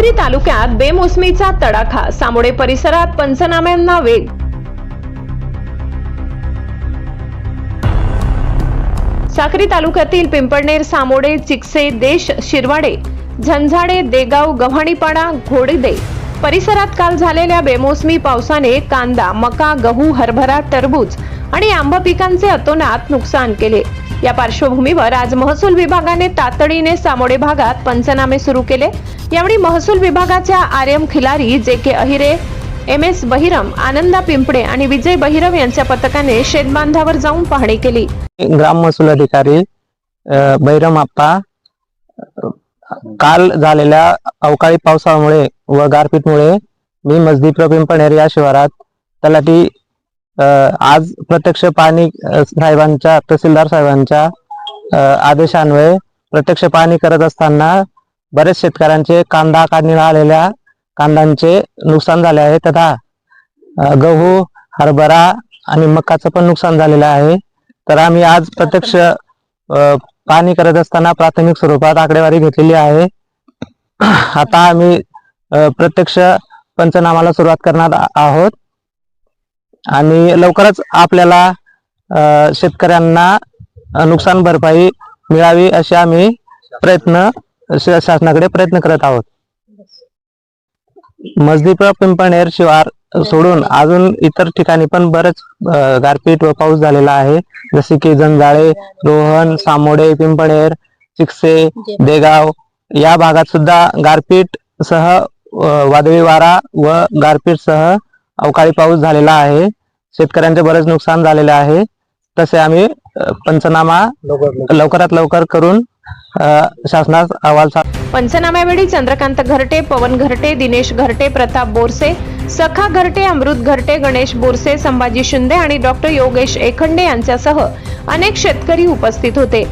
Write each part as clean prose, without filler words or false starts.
साक्री तालुक्यात बेमोसमीचा तडाखा, सामोडे परिसरात पंचनाम्यांना वेग। साक्री तालुक्यातील पिंपळनेर, सामोडे, चिकसे, देश, शिरवाडे, झंझाडे, देगाव, गव्हाणीपाडा, घोडदे परिसरात काल झालेल्या बेमोसमी पावसाने कांदा, मका, गहू, हरभरा, टरबूज आणि आंबा पिकांचे अतोनात नुकसान केले। या पार्श्वभूमीवर आज महसूल विभागाने तातडीने सामोडे भागात पंचनामे सुरू केले। यावेळी महसूल विभागाच्या आर्यम खिलारी, जे.के. अहिरे, एम.एस. बहिरम, आनंदा पिंपळे आणि विजय बहिरम यांच्या पथकाने शेतबांधावर जाऊन पाहणी केली। ग्राम महसूल अधिकारी बहिरम आप्पा काल झालेल्या अवकाळी पावसामुळे व गारपीटमुळे मी मजदीप्र पिंपळनेर या शिवारात तलाठी आज प्रत्यक्ष पाहणी साहेबांच्या, तहसीलदार साहेबांच्या आदेशान्वये प्रत्यक्ष पाहणी करत असताना बरेच शेतकऱ्यांचे कांदा काढणीला आलेल्या कांद्यांचे नुकसान झाले आहे, तथा गहू, हरभरा आणि मकाचं पण नुकसान झालेलं आहे। तर आम्ही आज प्रत्यक्ष पाहणी करत असताना प्राथमिक स्वरूपात आकडेवारी घेतलेली आहे। आता आम्ही प्रत्यक्ष पंचनामाला सुरुवात करणार आहोत आणि लवकरच आपल्याला शेतकऱ्यांना नुकसान भरपाई मिळावी असे आम्ही शासनाकडे प्रयत्न करत आहोत। मजदीप्र पिंपळनेर शिवार सोडून अजून इतर ठिकाणी पण बरेच गारपीट व पाऊस झालेला आहे, जसे की झंझाळे, रोहन, सामोडे, पिंपळनेर, चिकसे, देगाव या भागात सुद्धा गारपीट सह वादळी वारा व गारपीट सह अवकाळी पाऊस झालेला आहे। शेतकऱ्यांचे बरेच नुकसान झालेले आहे। तसे आम्ही पंचनामा लवकरात लवकर करून शासनास अहवाल पंचनाम्यावेळी चंद्रकांत घरटे, पवन घरटे, दिनेश घरटे, प्रताप बोरसे, सखा घरटे, अमृत घरटे, गणेश बोरसे, संभाजी शिंदे आणि डॉक्टर योगेश एखंडे यांच्यासह अनेक शेतकरी उपस्थित होते।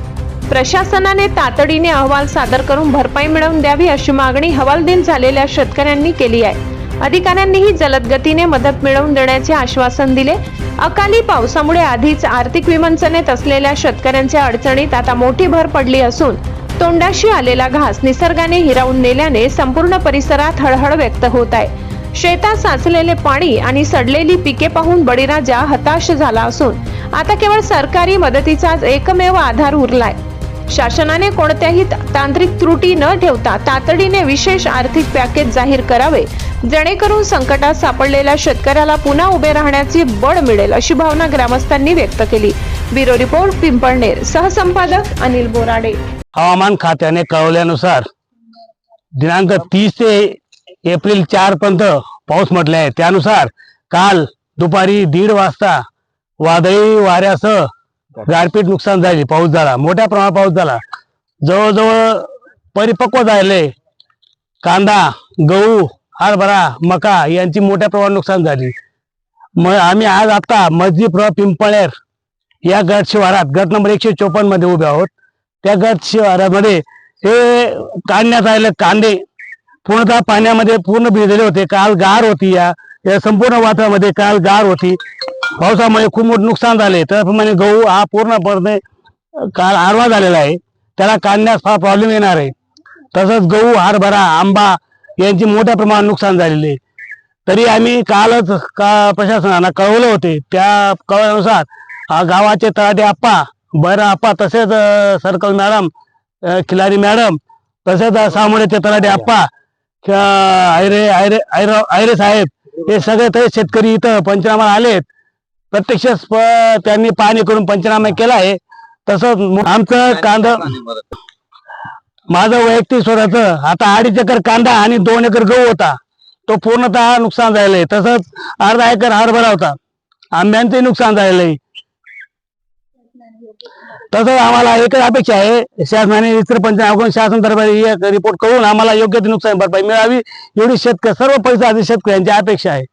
प्रशासनाने तातडीने अहवाल सादर करून भरपाई मिळवून द्यावी अशी मागणी हवालदिल झालेल्या शेतकऱ्यांनी केली आहे। अधिकाऱ्यांनीही जलद गतीने मदत मिळवून देण्याचे आश्वासन दिले। अकाली पावसामुळे आधीच आर्थिक विमंचनेत असलेल्या शेतकऱ्यांच्या अडचणीत आता मोठी भर पडली असून तोंडाशी आलेला घास निसर्गाने हिरावून नेल्याने संपूर्ण परिसरात हळहळ व्यक्त होत आहे। शेतात साचलेले पाणी आणि सडलेली पिके पाहून बळीराजा हताश झाला असून आता केवळ सरकारी मदतीचाच एकमेव आधार उरलाय। शासनाने कोणत्याही तांत्रिक त्रुटी न ठेवता तातडीने विशेष आर्थिक पॅकेज जाहीर करावे, जेणेकरून संकटात सापडलेल्या शेतकऱ्याला पुन्हा उभे राहण्याची बळ मिळेल अशी भावना ग्रामस्थांनी व्यक्त केली। Bureau report, Pimpalner. सहसंपादक अनिल बोराडे। हवामान खात्याने कळवल्यानुसार दिनांक 30 ते एप्रिल 4 पर्यंत पाऊस म्हटले आहे। त्यानुसार काल दुपारी 1:30 वाजता वादळी वाऱ्यासह गारपीट नुकसान झाली, पाऊस झाला, मोठ्या प्रमाणात पाऊस झाला। जवळजवळ परिपक्व झाले कांदा, गहू, हरभरा, मका यांची मोठ्या प्रमाणात नुकसान झाली। आम्ही आज आता मजदीप्र पिंपळनेर या गट शिवारात गट नंबर 154 मध्ये उभे आहोत। त्या गट शिवारामध्ये हे काढण्यात आलेले कांदे पूर्णतः पाण्यामध्ये पूर्ण भिजलेले होते। काल गार होती, या संपूर्ण वातावरणामध्ये काल गार होती, पावसामुळे खूप मोठे नुकसान झाले। त्याप्रमाणे गहू हा पूर्णपणे काल आडवा झालेला आहे, त्याला काढण्यास फार प्रॉब्लेम येणार आहे। तसंच गहू, हरभरा, आंबा यांची मोठ्या प्रमाणात नुकसान झालेले। तरी आम्ही कालच प्रशासनाला कळवले होते। त्या कळवल्यानुसार गावाचे तलाठी आप्पा, बहिरम आप्पा, तसेच सर्कल मॅडम, खिलारी मॅडम, तसेच सामोडेचे तलाठी आप्पा, आयरे साहेब, हे सगळे तरी शेतकरी इथं पंचनामा आलेत। प्रत्यक्ष त्यांनी पाहणी करून पंचनामा केला आहे। तसंच आमचं कांदा, माझं वैयक्तिक स्वतःच आता 2.5 एकर कांदा आणि 2 एकर गहू होता, तो पूर्णतः नुकसान झालेलं आहे। तसंच अर्धा एकर हरभरा होता, आंब्यांचे नुकसान झालेलं आहे। तसंच आम्हाला एकच अपेक्षा आहे, शासनाने इतर पंचनामा शासन दरबारी रिपोर्ट करून आम्हाला योग्य ती नुकसान भरपाई मिळावी, एवढी सर्व परिसरातील शेतकऱ्यांची अपेक्षा आहे।